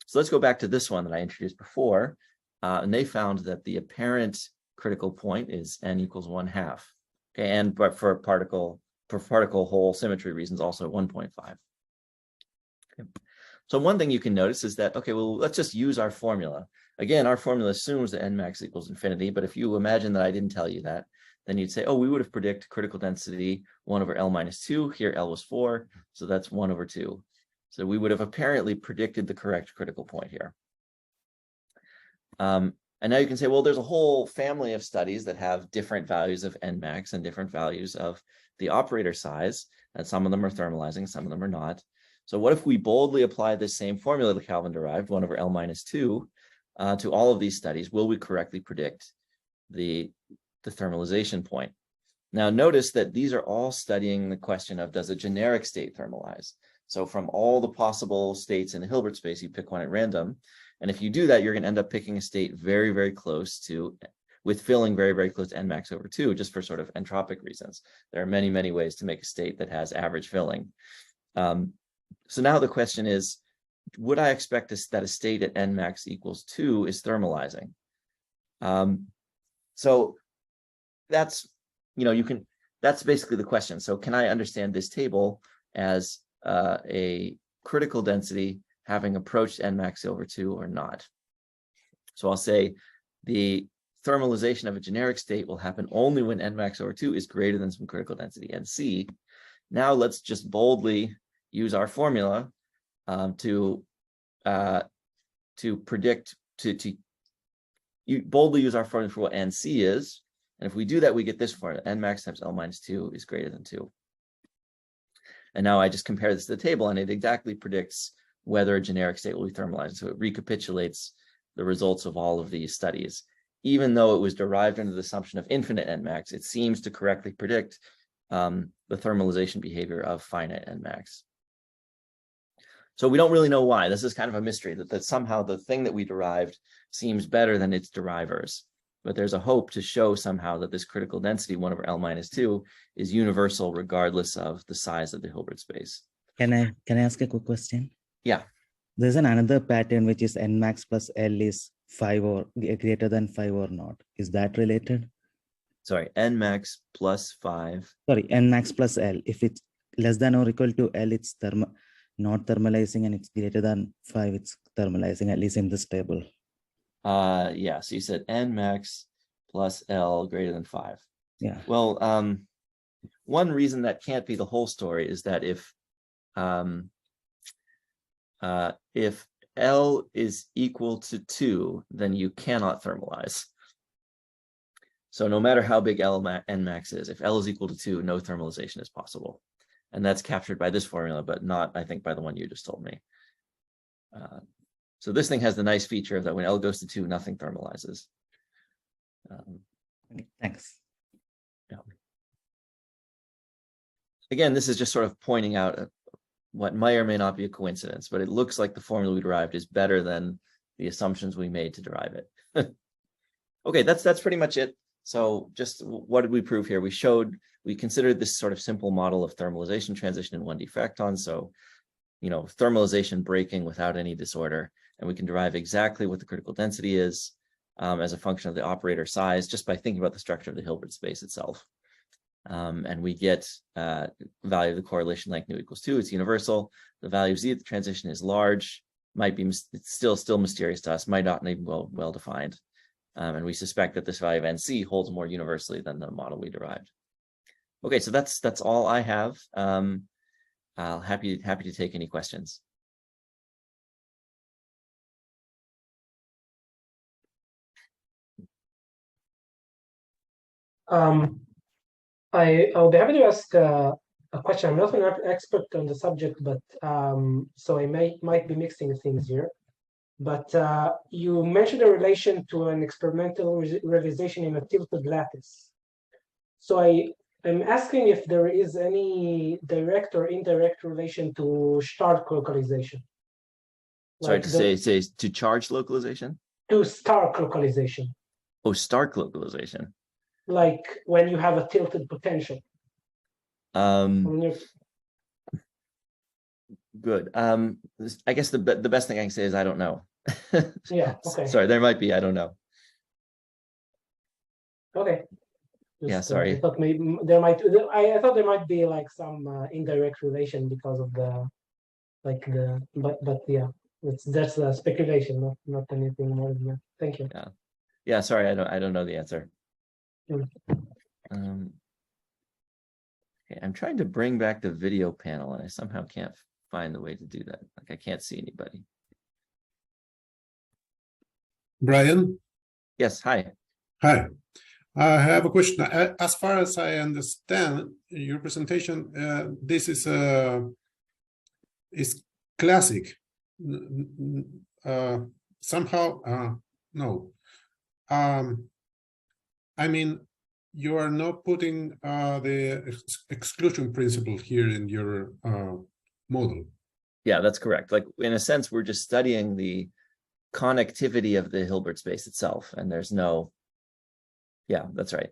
So let's go back to this one that I introduced before. And they found that the apparent critical point is n equals 1/2. Okay, and but for particle hole symmetry reasons, also 1.5. Okay. So one thing you can notice is that, okay, well, let's just use our formula. Again, our formula assumes that n max equals infinity, but if you imagine that I didn't tell you that, then you'd say, oh, we would have predicted critical density 1 over L minus 2. Here, L was 4, so that's 1 over 2. So we would have apparently predicted the correct critical point here. And now you can say, well, there's a whole family of studies that have different values of n max and different values of the operator size, and some of them are thermalizing, some of them are not. So what if we boldly apply this same formula that Calvin derived, 1 over L minus 2, to all of these studies? Will we correctly predict the thermalization point? Now notice that these are all studying the question of, does a generic state thermalize? So from all the possible states in the Hilbert space, you pick one at random. And if you do that, you're going to end up picking a state very, very close to, with filling very, very close to n max over 2, just for sort of entropic reasons. There are many, many ways to make a state that has average filling. So now the question is, would I expect that a state at n max equals 2 is thermalizing? So that's, that's basically the question. So can I understand this table as a critical density having approached n max over 2 or not? So I'll say the thermalization of a generic state will happen only when n max over 2 is greater than some critical density nc. Now let's just boldly use our formula to predict, boldly use our formula for what nc is. And if we do that, we get this formula: n max times L minus 2 is greater than 2. And now I just compare this to the table, and it exactly predicts whether a generic state will be thermalized. So it recapitulates the results of all of these studies. Even though it was derived under the assumption of infinite n max, it seems to correctly predict the thermalization behavior of finite n max. So we don't really know why. This is kind of a mystery, that somehow the thing that we derived seems better than its derivers. But there's a hope to show somehow that this critical density, 1 over L minus 2, is universal regardless of the size of the Hilbert space.
Can I ask a quick question?
Yeah.
There's another pattern which is n max plus L is 5 or greater than 5 or not. Is that related?
Sorry, n max plus 5.
Sorry, n max plus L. If it's less than or equal to L, it's not thermalizing, and it's greater than 5, it's thermalizing, at least in this table.
Yeah, so you said n max plus L greater than 5.
Yeah.
Well, one reason that can't be the whole story is that if L is equal to 2, then you cannot thermalize. So no matter how big n max is, if L is equal to 2, no thermalization is possible. And that's captured by this formula, but not, I think, by the one you just told me. So this thing has the nice feature of that when L goes to 2, nothing thermalizes.
Okay, thanks.
Yeah. Again, this is just sort of pointing out what may or may not be a coincidence, but it looks like the formula we derived is better than the assumptions we made to derive it. Okay, that's pretty much it. So just what did we prove here? We considered this sort of simple model of thermalization transition in 1D fractons. So thermalization breaking without any disorder. And we can derive exactly what the critical density is as a function of the operator size just by thinking about the structure of the Hilbert space itself. And we get value of the correlation length nu equals 2. It's universal. The value of z at the transition is large. Might be it's still mysterious to us. Might not be well defined. And we suspect that this value of NC holds more universally than the model we derived. Okay, so that's all I have. I'll happy to take any questions.
I'll be happy to ask a question. I'm not an expert on the subject, but so I might be mixing things here. But you mentioned a relation to an experimental realization in a tilted lattice. So I'm asking if there is any direct or indirect relation to Stark localization.
Sorry, like say to charge localization? To
Stark localization.
Oh, Stark localization.
Like when you have a tilted potential.
Good. I guess the best thing I can say is I don't know.
Yeah. Okay.
Sorry, there might be. I don't know.
Okay.
Yeah. Sorry.
I thought maybe there might. I thought there might be like some indirect relation because of the, But yeah, that's a speculation, not anything more than that. Thank you.
Yeah. Yeah. Sorry, I don't know the answer.
Mm.
Okay, I'm trying to bring back the video panel, and I somehow can't find the way to do that. Like I can't see anybody.
Brian?
Yes, hi.
Hi. I have a question. As far as I understand your presentation, this is classic. Somehow, no. I mean, you are not putting the exclusion principle here in your model.
Yeah, that's correct. Like in a sense, we're just studying the connectivity of the Hilbert space itself, and there's no. Yeah, that's right.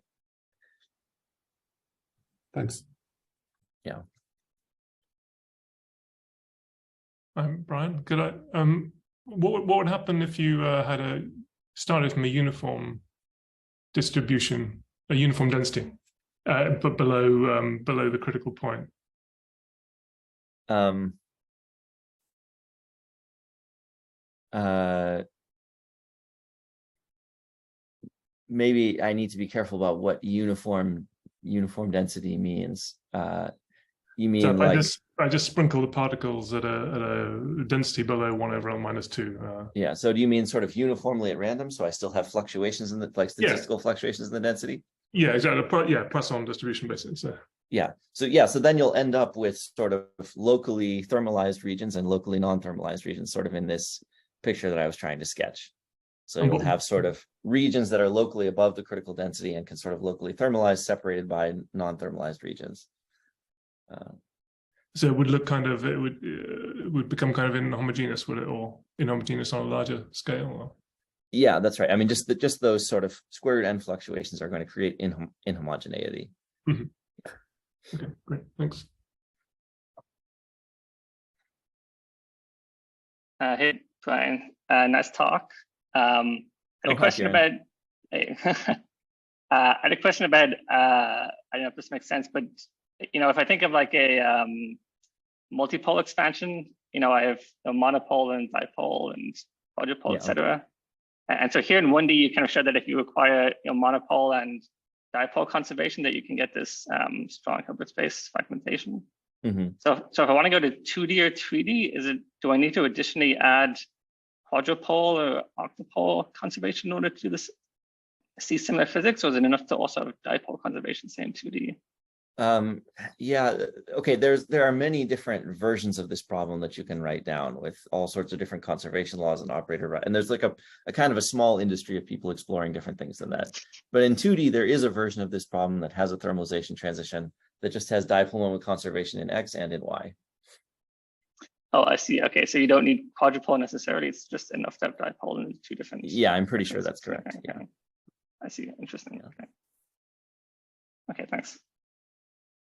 Thanks.
Yeah.
Brian, could I? What would happen if you started from a uniform distribution, a uniform density, but below the critical point?
Maybe I need to be careful about what uniform density means. You mean
so
like
I just sprinkle the particles at a density below 1/L-2.
Yeah. So do you mean sort of uniformly at random? So I still have fluctuations in the statistical fluctuations in the density?
Yeah, exactly. Poisson distribution basically. So.
Yeah. So then you'll end up with sort of locally thermalized regions and locally non-thermalized regions, sort of in this picture that I was trying to sketch. So you'll have sort of regions that are locally above the critical density and can sort of locally thermalize, separated by non-thermalized regions.
So it would look kind of, it would become kind of inhomogeneous, would it, or inhomogeneous on a larger scale? Or?
Yeah, that's right. I mean, just those sort of square root n fluctuations are going to create inhomogeneity.
Mm-hmm. Okay, great, thanks.
Hey, Brian, nice talk. I had a question about. I had a question about. I don't know if this makes sense, but if I think of like a multipole expansion, I have a monopole and dipole and quadrupole, etc. And so here in 1D, you kind of showed that if you require monopole and dipole conservation, that you can get this strong Hilbert space fragmentation.
Mm-hmm.
So if I want to go to 2D or 3D, do I need to additionally add quadrupole or octupole conservation in order to do this, see similar physics, or is it enough to also have dipole conservation, say in 2D?
Yeah, okay, there are many different versions of this problem that you can write down with all sorts of different conservation laws and operator, and there's like a kind of a small industry of people exploring different things than that. But in 2D, there is a version of this problem that has a thermalization transition that just has dipole moment conservation in X and in Y.
Oh, I see. Okay, so you don't need quadrupole necessarily. It's just enough to have dipole in two different.
Yeah, I'm pretty sure that's correct.
Okay,
yeah.
I see. Interesting. Okay. Okay, thanks.